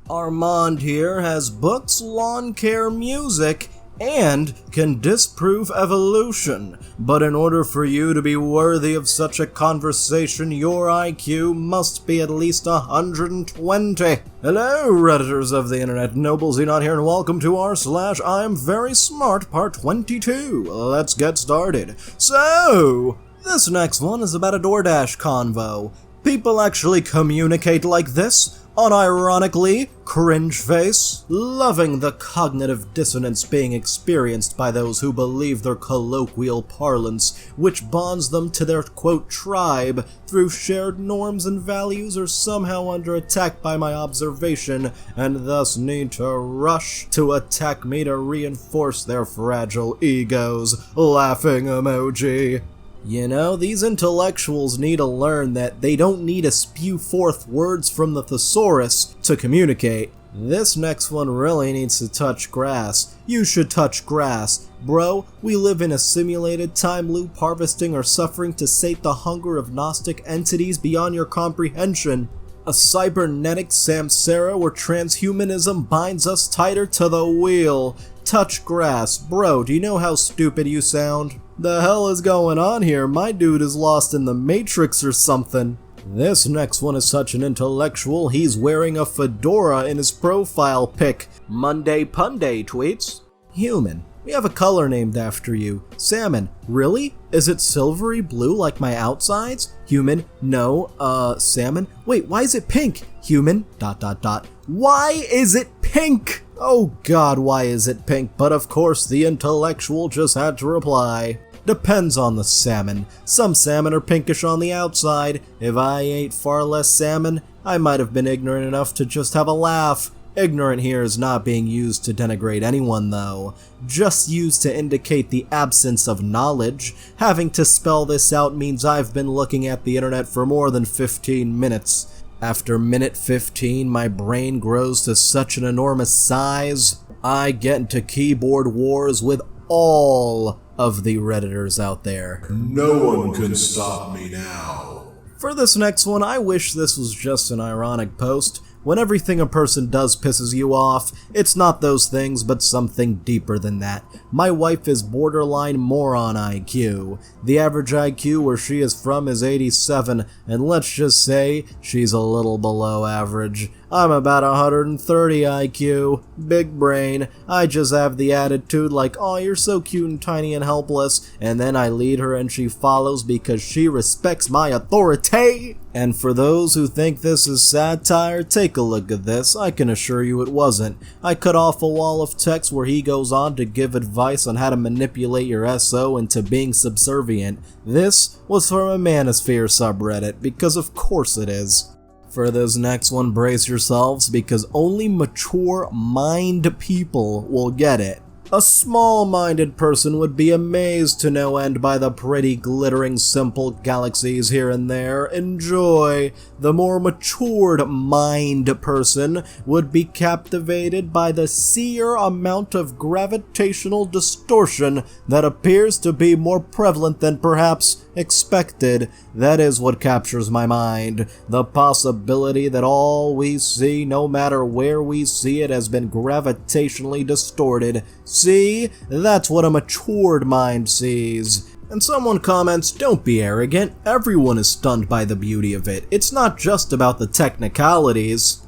Armand here has books, lawn care, music, and can disprove evolution. But in order for you to be worthy of such a conversation, your IQ must be at least 120. Hello, Redditors of the internet, Noble Xenon here, and welcome to r/IAmVerySmart part 22. Let's get started. So, this next one is about a DoorDash convo. People actually communicate like this? Unironically, cringe face, loving the cognitive dissonance being experienced by those who believe their colloquial parlance, which bonds them to their, quote, tribe, through shared norms and values, are somehow under attack by my observation, and thus need to rush to attack me to reinforce their fragile egos. Laughing emoji. You know, these intellectuals need to learn that they don't need to spew forth words from the thesaurus to communicate. This next one really needs to touch grass. You should touch grass. Bro, we live in a simulated time loop, harvesting or suffering to sate the hunger of Gnostic entities beyond your comprehension. A cybernetic samsara where transhumanism binds us tighter to the wheel. Touch grass. Bro, do you know how stupid you sound? The hell is going on here? My dude is lost in the Matrix or something. This next one is such an intellectual, he's wearing a fedora in his profile pic. Monday Punday tweets, "Human, we have a color named after you. Salmon, really? Is it silvery blue like my outsides? Human, no, salmon. Wait, why is it pink? Human, ... Why is it pink? Oh god, why is it pink? But of course the intellectual just had to reply. Depends on the salmon. Some salmon are pinkish on the outside. If I ate far less salmon, I might have been ignorant enough to just have a laugh. Ignorant here is not being used to denigrate anyone though, just used to indicate the absence of knowledge. Having to spell this out means I've been looking at the internet for more than 15 minutes. After minute 15, my brain grows to such an enormous size, I get into keyboard wars with all of the Redditors out there. No one can stop me now. For this next one, I wish this was just an ironic post. When everything a person does pisses you off, it's not those things, but something deeper than that. My wife is borderline moron IQ. The average IQ where she is from is 87, and let's just say she's a little below average. I'm about 130 IQ. Big brain. I just have the attitude like, "Oh, you're so cute and tiny and helpless," and then I lead her and she follows because she respects my authority. And for those who think this is satire, take a look at this. I can assure you it wasn't. I cut off a wall of text where he goes on to give advice on how to manipulate your SO into being subservient. This was from a Manosphere subreddit, because of course it is. For this next one, brace yourselves, because only mature mind people will get it. A small-minded person would be amazed to no end by the pretty glittering simple galaxies here and there. Enjoy. The more matured mind person would be captivated by the sheer amount of gravitational distortion that appears to be more prevalent than perhaps expected. That is what captures my mind. The possibility that all we see, no matter where we see it, has been gravitationally distorted. See? That's what a matured mind sees. And someone comments, "Don't be arrogant. Everyone is stunned by the beauty of it. It's not just about the technicalities."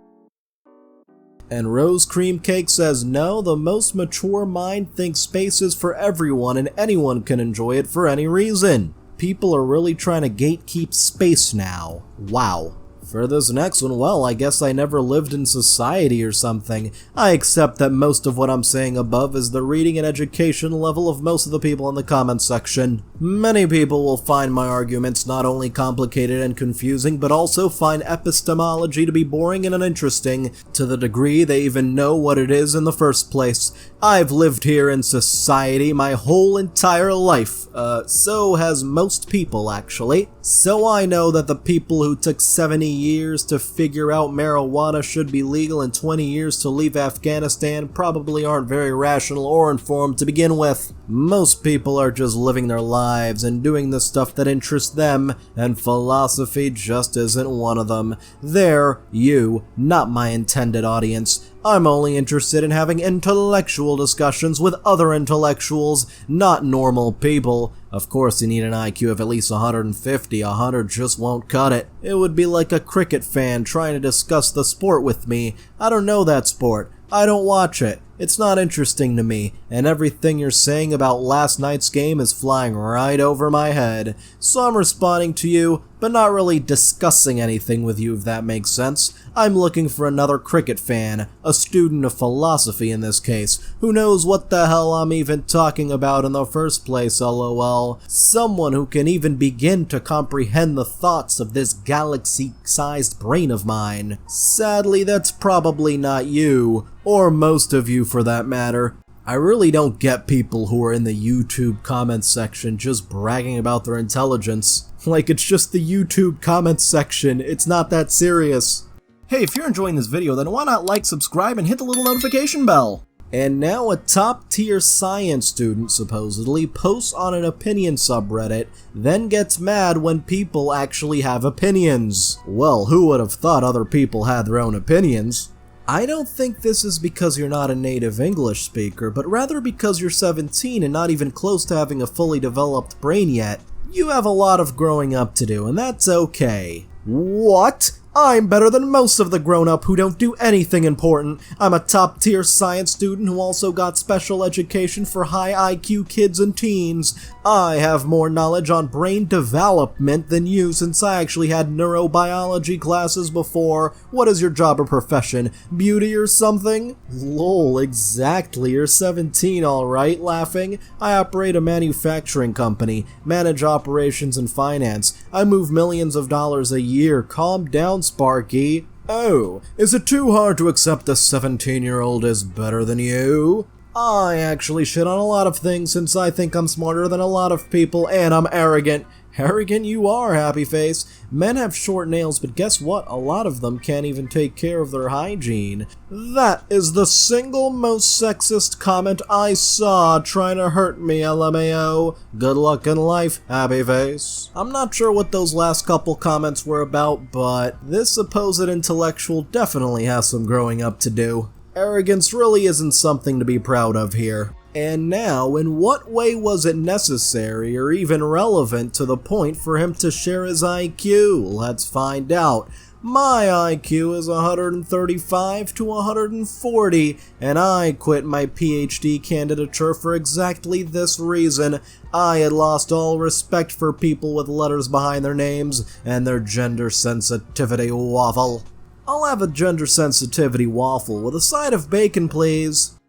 And Rose Cream Cake says, "No, the most mature mind thinks space is for everyone and anyone can enjoy it for any reason. People are really trying to gatekeep space now. Wow." For this next one, well, I guess I never lived in society or something. I accept that most of what I'm saying above is the reading and education level of most of the people in the comments section. Many people will find my arguments not only complicated and confusing, but also find epistemology to be boring and uninteresting, to the degree they even know what it is in the first place. I've lived here in society my whole entire life. So has most people, actually. So I know that the people who took 70 years to figure out marijuana should be legal and 20 years to leave Afghanistan probably aren't very rational or informed to begin with. Most people are just living their lives and doing the stuff that interests them, and philosophy just isn't one of them. They're you, not my intended audience. I'm only interested in having intellectual discussions with other intellectuals, not normal people. Of course you need an IQ of at least 150, 100 just won't cut it. It would be like a cricket fan trying to discuss the sport with me. I don't know that sport. I don't watch it. It's not interesting to me, and everything you're saying about last night's game is flying right over my head. So I'm responding to you, but not really discussing anything with you, if that makes sense. I'm looking for another cricket fan, a student of philosophy in this case, who knows what the hell I'm even talking about in the first place, lol. Someone who can even begin to comprehend the thoughts of this galaxy-sized brain of mine. Sadly, that's probably not you, or most of you for that matter. I really don't get people who are in the YouTube comments section just bragging about their intelligence. Like it's just the YouTube comments section, it's not that serious. Hey, if you're enjoying this video, then why not like, subscribe, and hit the little notification bell? And now a top-tier science student, supposedly, posts on an opinion subreddit, then gets mad when people actually have opinions. Well, who would have thought other people had their own opinions? I don't think this is because you're not a native English speaker, but rather because you're 17 and not even close to having a fully developed brain yet. You have a lot of growing up to do, and that's okay. What? I'm better than most of the grown-up who don't do anything important. I'm a top-tier science student who also got special education for high IQ kids and teens. I have more knowledge on brain development than you since I actually had neurobiology classes before. What is your job or profession? Beauty or something? Lol, exactly. You're 17, alright, laughing. I operate a manufacturing company, manage operations and finance. I move millions of dollars a year. Calm down, Sparky. Oh, is it too hard to accept a 17-year-old is better than you? I actually shit on a lot of things since I think I'm smarter than a lot of people and I'm arrogant. Arrogant you are, happy face. Men have short nails, but guess what? A lot of them can't even take care of their hygiene. That is the single most sexist comment I saw trying to hurt me, LMAO. Good luck in life, happy face. I'm not sure what those last couple comments were about, but this supposed intellectual definitely has some growing up to do. Arrogance really isn't something to be proud of here. And now, in what way was it necessary or even relevant to the point for him to share his IQ? Let's find out. My IQ is 135 to 140, and I quit my PhD candidature for exactly this reason. I had lost all respect for people with letters behind their names and their gender sensitivity waffle. I'll have a gender sensitivity waffle with a side of bacon, please.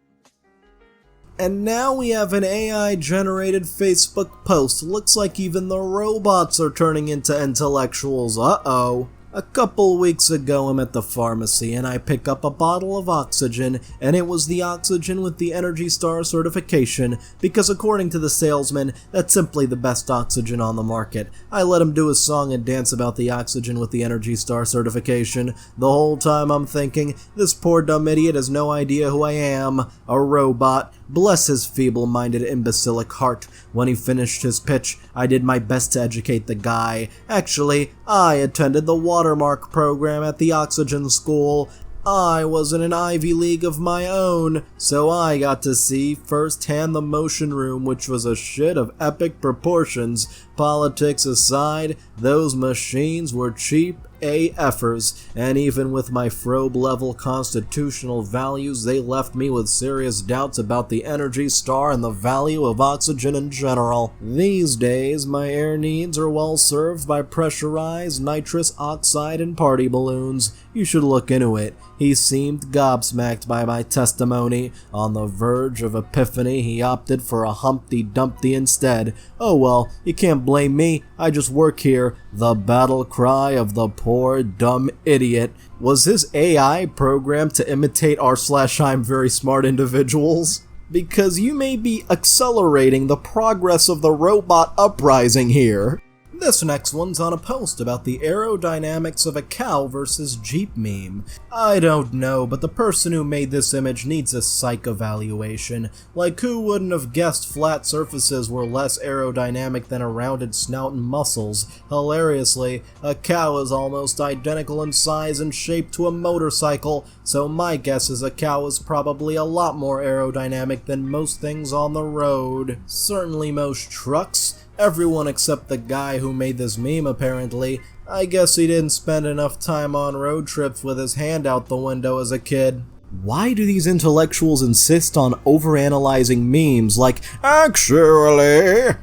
And now we have an AI-generated Facebook post. Looks like even the robots are turning into intellectuals. Uh-oh. A couple weeks ago I'm at the pharmacy and I pick up a bottle of oxygen, and it was the oxygen with the Energy Star certification because according to the salesman, that's simply the best oxygen on the market. I let him do his song and dance about the oxygen with the Energy Star certification. The whole time I'm thinking, this poor dumb idiot has no idea who I am. A robot. Bless his feeble-minded imbecilic heart. When he finished his pitch, I did my best to educate the guy. Actually, I attended the Watermark program at the Oxygen School. I was in an Ivy League of my own, so I got to see firsthand the motion room, which was a shit of epic proportions. Politics aside, those machines were cheap AFers, and even with my Frobe-level constitutional values, they left me with serious doubts about the Energy Star and the value of oxygen in general. These days, my air needs are well served by pressurized nitrous oxide and party balloons. You should look into it. He seemed gobsmacked by my testimony. On the verge of epiphany, he opted for a Humpty Dumpty instead. Oh well, you can't blame me, I just work here. The battle cry of the poor dumb idiot. Was his AI programmed to imitate r/IAmVerySmart individuals? Because you may be accelerating the progress of the robot uprising here. This next one's on a post about the aerodynamics of a cow versus Jeep meme. I don't know, but the person who made this image needs a psych evaluation. Like, who wouldn't have guessed flat surfaces were less aerodynamic than a rounded snout and muscles? Hilariously, a cow is almost identical in size and shape to a motorcycle, so my guess is a cow is probably a lot more aerodynamic than most things on the road. Certainly most trucks. Everyone except the guy who made this meme, apparently. I guess he didn't spend enough time on road trips with his hand out the window as a kid. Why do these intellectuals insist on overanalyzing memes like, actually?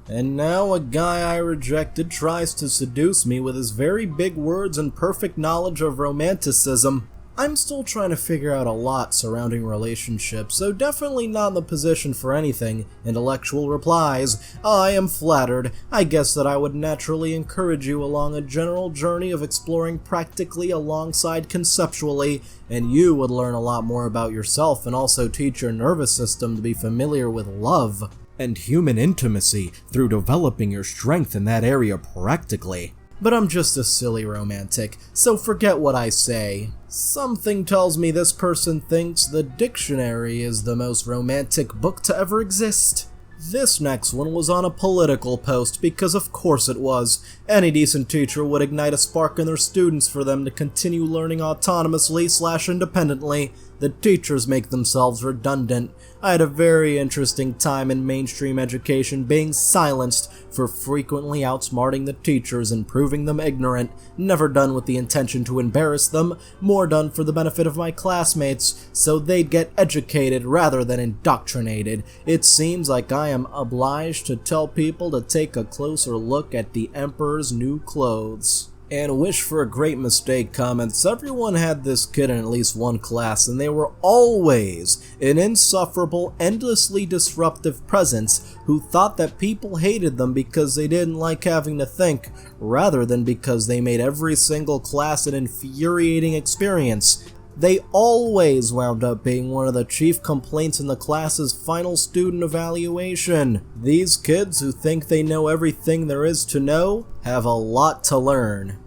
And now a guy I rejected tries to seduce me with his very big words and perfect knowledge of romanticism. I'm still trying to figure out a lot surrounding relationships, so definitely not in the position for anything. Intellectual replies. I am flattered. I guess that I would naturally encourage you along a general journey of exploring practically alongside conceptually, and you would learn a lot more about yourself and also teach your nervous system to be familiar with love and human intimacy through developing your strength in that area practically. But I'm just a silly romantic, so forget what I say. Something tells me this person thinks the dictionary is the most romantic book to ever exist. This next one was on a political post, because of course it was. Any decent teacher would ignite a spark in their students for them to continue learning autonomously/independently. The teachers make themselves redundant. I had a very interesting time in mainstream education being silenced for frequently outsmarting the teachers and proving them ignorant, never done with the intention to embarrass them, more done for the benefit of my classmates, so they'd get educated rather than indoctrinated. It seems like I am obliged to tell people to take a closer look at the Emperor's new clothes. And wish for a great mistake comments. Everyone had this kid in at least one class, and they were always an insufferable, endlessly disruptive presence who thought that people hated them because they didn't like having to think, rather than because they made every single class an infuriating experience. They always wound up being one of the chief complaints in the class's final student evaluation. These kids who think they know everything there is to know have a lot to learn.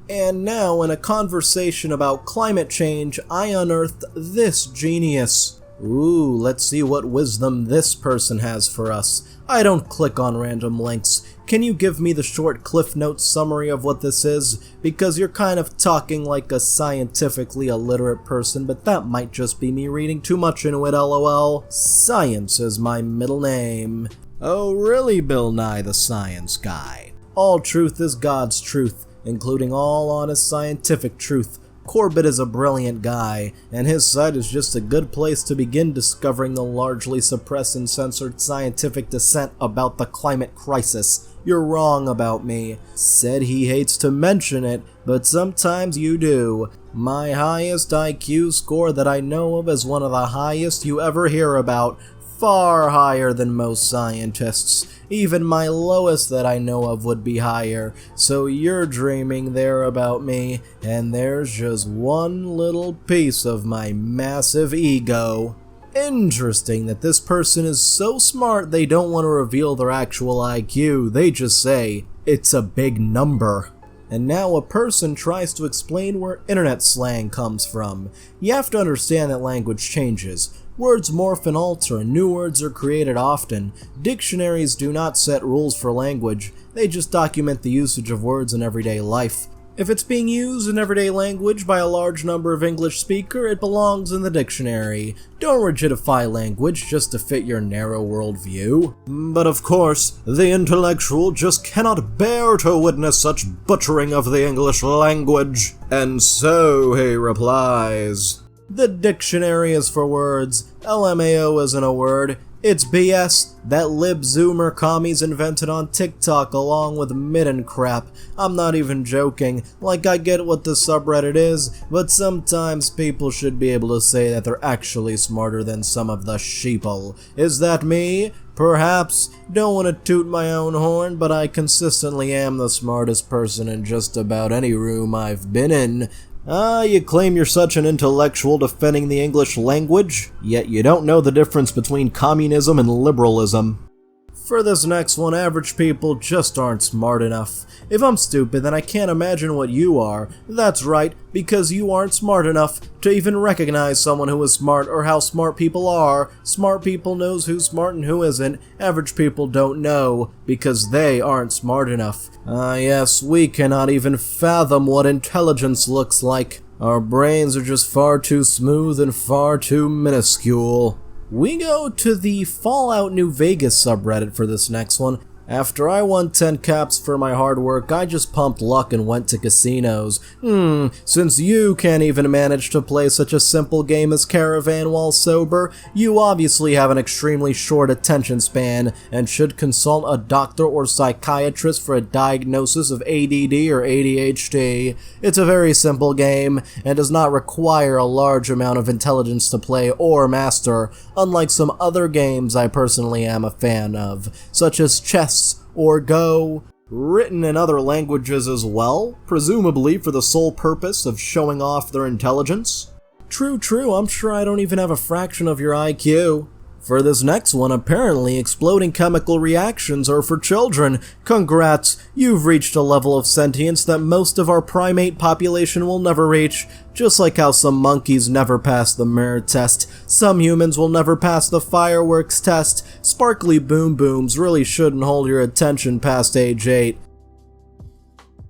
And now, in a conversation about climate change, I unearthed this genius. Ooh, let's see what wisdom this person has for us. I don't click on random links. Can you give me the short Cliff Notes summary of what this is? Because you're kind of talking like a scientifically illiterate person, but that might just be me reading too much into it, lol. Science is my middle name. Oh really, Bill Nye the Science Guy? All truth is God's truth, including all honest scientific truth. Corbett is a brilliant guy, and his site is just a good place to begin discovering the largely suppressed and censored scientific dissent about the climate crisis. You're wrong about me. Said he hates to mention it, but sometimes you do. My highest IQ score that I know of is one of the highest you ever hear about, far higher than most scientists. Even my lowest that I know of would be higher, so you're dreaming there about me, and there's just one little piece of my massive ego. Interesting that this person is so smart they don't want to reveal their actual IQ, they just say, it's a big number. And now a person tries to explain where internet slang comes from. You have to understand that language changes. Words morph and alter, and new words are created often. Dictionaries do not set rules for language, they just document the usage of words in everyday life. If it's being used in everyday language by a large number of English speakers, it belongs in the dictionary. Don't rigidify language just to fit your narrow worldview. But of course, the intellectual just cannot bear to witness such butchering of the English language. And so he replies, the dictionary is for words. LMAO isn't a word. It's BS that lib zoomer commies invented on TikTok along with midden crap. I'm not even joking. Like, I get what the subreddit is, but sometimes people should be able to say that they're actually smarter than some of the sheeple. Is that me? Perhaps. Don't want to toot my own horn, but I consistently am the smartest person in just about any room I've been in. You claim you're such an intellectual defending the English language, yet you don't know the difference between communism and liberalism. For this next one, average people just aren't smart enough. If I'm stupid, then I can't imagine what you are. That's right, because you aren't smart enough to even recognize someone who is smart or how smart people are. Smart people knows who's smart and who isn't. Average people don't know, because they aren't smart enough. Yes, we cannot even fathom what intelligence looks like. Our brains are just far too smooth and far too minuscule. We go to the Fallout New Vegas subreddit for this next one. After I won 10 caps for my hard work, I just pumped luck and went to casinos. Since you can't even manage to play such a simple game as Caravan while sober, you obviously have an extremely short attention span and should consult a doctor or psychiatrist for a diagnosis of ADD or ADHD. It's a very simple game and does not require a large amount of intelligence to play or master, unlike some other games I personally am a fan of, such as chess or Go, written in other languages as well, presumably for the sole purpose of showing off their intelligence. True, I'm sure I don't even have a fraction of your IQ. For this next one, apparently exploding chemical reactions are for children. Congrats, you've reached a level of sentience that most of our primate population will never reach. Just like how some monkeys never pass the mirror test, some humans will never pass the fireworks test. Sparkly boom booms really shouldn't hold your attention past age 8.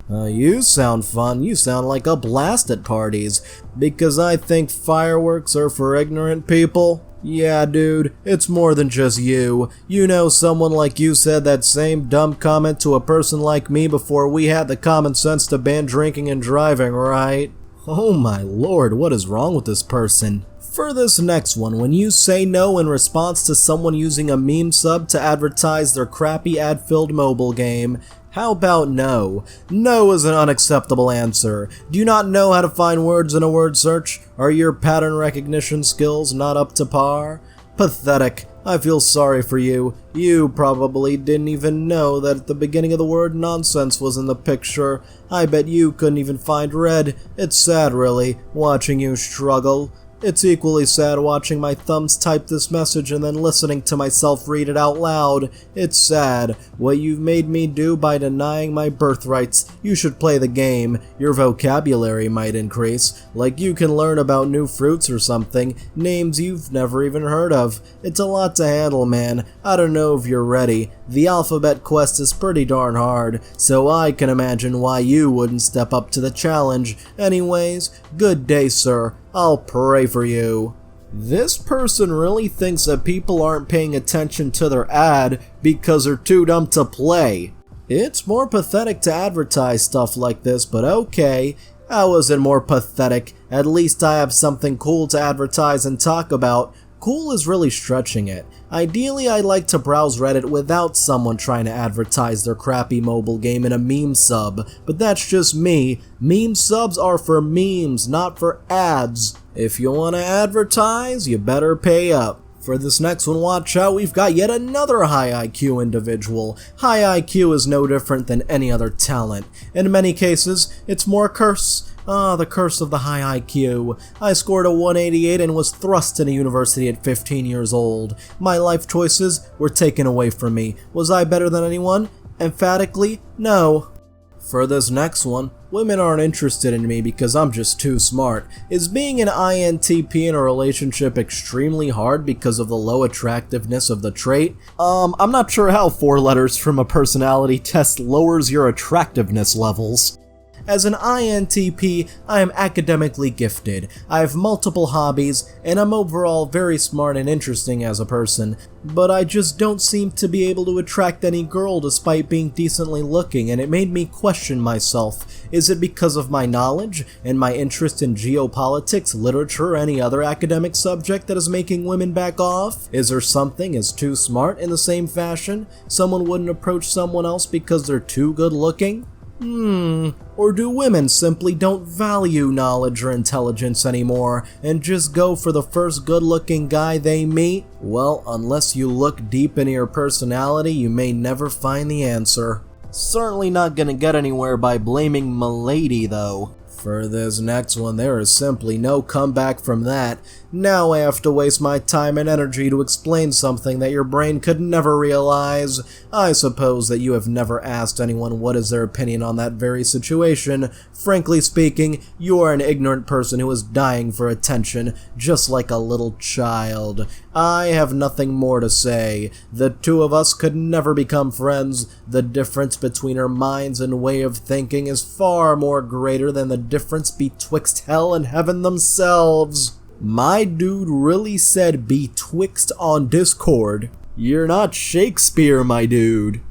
You sound fun. You sound like a blast at parties. Because I think fireworks are for ignorant people. Yeah, dude, it's more than just you. You know, someone like you said that same dumb comment to a person like me before we had the common sense to ban drinking and driving, right? Oh my lord, what is wrong with this person? For this next one, when you say no in response to someone using a meme sub to advertise their crappy ad-filled mobile game, how about no? No is an unacceptable answer. Do you not know how to find words in a word search? Are your pattern recognition skills not up to par? Pathetic. I feel sorry for you. You probably didn't even know that at the beginning of the word nonsense was in the picture. I bet you couldn't even find red. It's sad, really, watching you struggle. It's equally sad watching my thumbs type this message and then listening to myself read it out loud. It's sad. What you've made me do by denying my birthrights. You should play the game. Your vocabulary might increase. Like you can learn about new fruits or something. Names you've never even heard of. It's a lot to handle, man. I don't know if you're ready. The alphabet quest is pretty darn hard, so I can imagine why you wouldn't step up to the challenge. Anyways, good day, sir. I'll pray for you. This person really thinks that people aren't paying attention to their ad because they're too dumb to play. It's more pathetic to advertise stuff like this, but okay. How is it more pathetic? At least I have something cool to advertise and talk about. Cool is really stretching it. Ideally, I'd like to browse Reddit without someone trying to advertise their crappy mobile game in a meme sub, but that's just me. Meme subs are for memes, not for ads. If you want to advertise, you better pay up. For this next one, watch out, we've got yet another high IQ individual. High IQ is no different than any other talent. In many cases, it's more a curse. The curse of the high IQ. I scored a 188 and was thrust into university at 15 years old. My life choices were taken away from me. Was I better than anyone? Emphatically, no. For this next one, women aren't interested in me because I'm just too smart. Is being an INTP in a relationship extremely hard because of the low attractiveness of the trait? I'm not sure how 4 letters from a personality test lowers your attractiveness levels. As an INTP, I am academically gifted, I have multiple hobbies, and I'm overall very smart and interesting as a person, but I just don't seem to be able to attract any girl despite being decently looking, and it made me question myself. Is it because of my knowledge and my interest in geopolitics, literature, or any other academic subject that is making women back off? Is there something as too smart in the same fashion? Someone wouldn't approach someone else because they're too good looking? Or do women simply don't value knowledge or intelligence anymore and just go for the first good-looking guy they meet? Well, unless you look deep into your personality, you may never find the answer. Certainly not gonna get anywhere by blaming Milady, though. For this next one, there is simply no comeback from that. Now I have to waste my time and energy to explain something that your brain could never realize. I suppose that you have never asked anyone what is their opinion on that very situation. Frankly speaking, you are an ignorant person who is dying for attention, just like a little child. I have nothing more to say. The two of us could never become friends. The difference between our minds and way of thinking is far more greater than the difference betwixt hell and heaven themselves. My dude really said betwixt on Discord. You're not Shakespeare, my dude.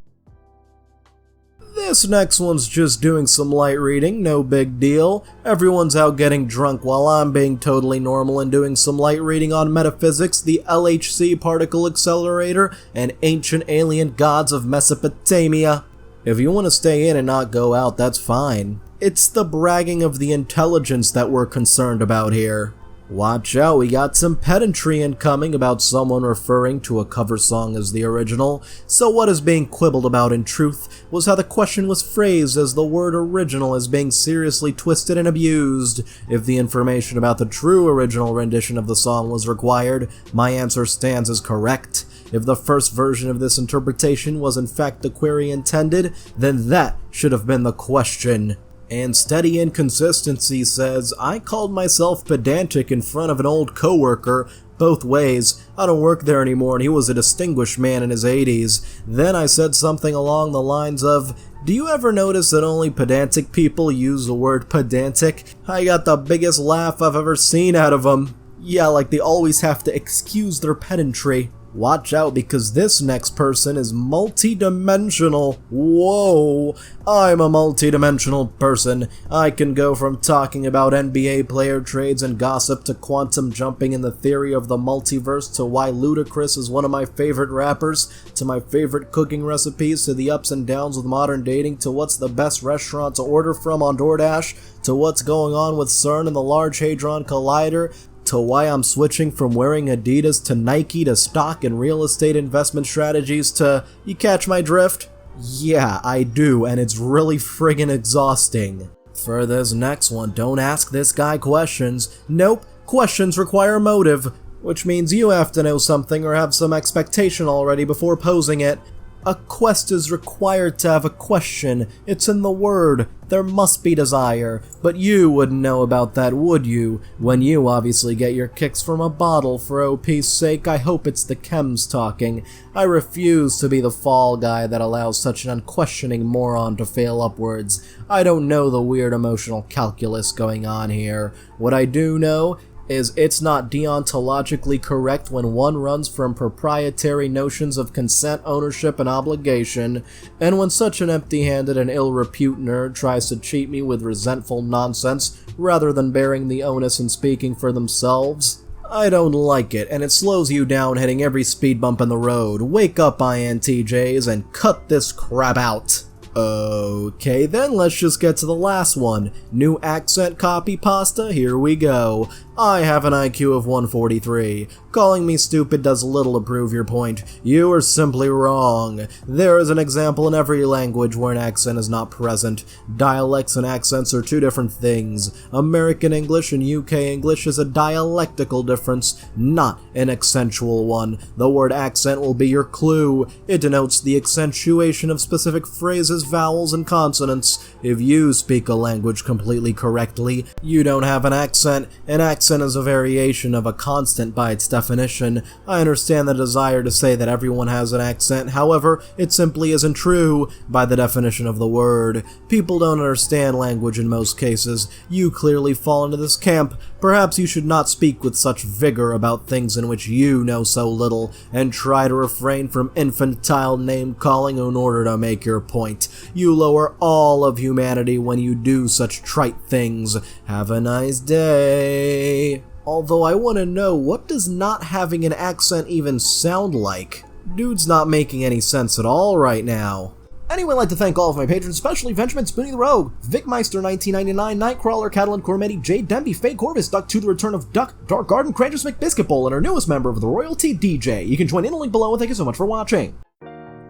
This next one's just doing some light reading, no big deal. Everyone's out getting drunk while I'm being totally normal and doing some light reading on metaphysics, the LHC particle accelerator, and ancient alien gods of Mesopotamia. If you want to stay in and not go out, that's fine. It's the bragging of the intelligence that we're concerned about here. Watch out, we got some pedantry incoming about someone referring to a cover song as the original. So what is being quibbled about in truth was how the question was phrased, as the word original is being seriously twisted and abused. If the information about the true original rendition of the song was required, my answer stands as correct. If the first version of this interpretation was in fact the query intended, then that should have been the question. And Steady Inconsistency says, I called myself pedantic in front of an old coworker. Both ways. I don't work there anymore and he was a distinguished man in his 80s. Then I said something along the lines of, do you ever notice that only pedantic people use the word pedantic? I got the biggest laugh I've ever seen out of them. Yeah, like they always have to excuse their pedantry. Watch out, because this next person is multi-dimensional. Whoa, I'm a multi-dimensional person. I can go from talking about NBA player trades and gossip to quantum jumping in the theory of the multiverse to why Ludacris is one of my favorite rappers, to my favorite cooking recipes, to the ups and downs with modern dating, to what's the best restaurant to order from on DoorDash, to what's going on with CERN and the Large Hadron Collider, to why I'm switching from wearing Adidas to Nike to stock and real estate investment strategies to, you catch my drift? Yeah, I do, and it's really friggin' exhausting. For this next one, don't ask this guy questions. Nope, questions require motive, which means you have to know something or have some expectation already before posing it. A quest is required to have a question. It's in the word. There must be desire. But you wouldn't know about that, would you? When you obviously get your kicks from a bottle, for OP's sake, I hope it's the chems talking. I refuse to be the fall guy that allows such an unquestioning moron to fail upwards. I don't know the weird emotional calculus going on here. What I do know is it's not deontologically correct when one runs from proprietary notions of consent, ownership, and obligation, and when such an empty-handed and ill-repute nerd tries to cheat me with resentful nonsense rather than bearing the onus and speaking for themselves. I don't like it, and it slows you down hitting every speed bump in the road. Wake up, INTJs, and cut this crap out. Okay, then let's just get to the last one. New accent copy pasta? Here we go. I have an IQ of 143. Calling me stupid does little to prove your point. You are simply wrong. There is an example in every language where an accent is not present. Dialects and accents are two different things. American English and UK English is a dialectical difference, not an accentual one. The word accent will be your clue. It denotes the accentuation of specific phrases, vowels, and consonants. If you speak a language completely correctly, you don't have an accent. An accent is a variation of a constant by its definition. I understand the desire to say that everyone has an accent, however, it simply isn't true by the definition of the word. People don't understand language in most cases. You clearly fall into this camp. Perhaps you should not speak with such vigor about things in which you know so little, and try to refrain from infantile name-calling in order to make your point. You lower all of humanity when you do such trite things. Have a nice day. Although I want to know, what does not having an accent even sound like? Dude's not making any sense at all right now. Anyway, I'd like to thank all of my patrons, especially Benjamin Spoonie the Rogue, Vicmeister1999, Nightcrawler, Catalan Cormetti, Jade Demby, Fade Corvus, Duck 2 The Return of Duck, Dark Garden, Crangers McBiscuit Bowl, and our newest member of the Royalty DJ. You can join in the link below, and thank you so much for watching.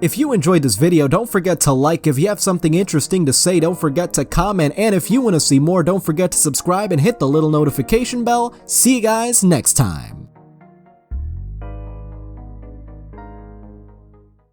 If you enjoyed this video, don't forget to like. If you have something interesting to say, don't forget to comment. And if you want to see more, don't forget to subscribe and hit the little notification bell. See you guys next time.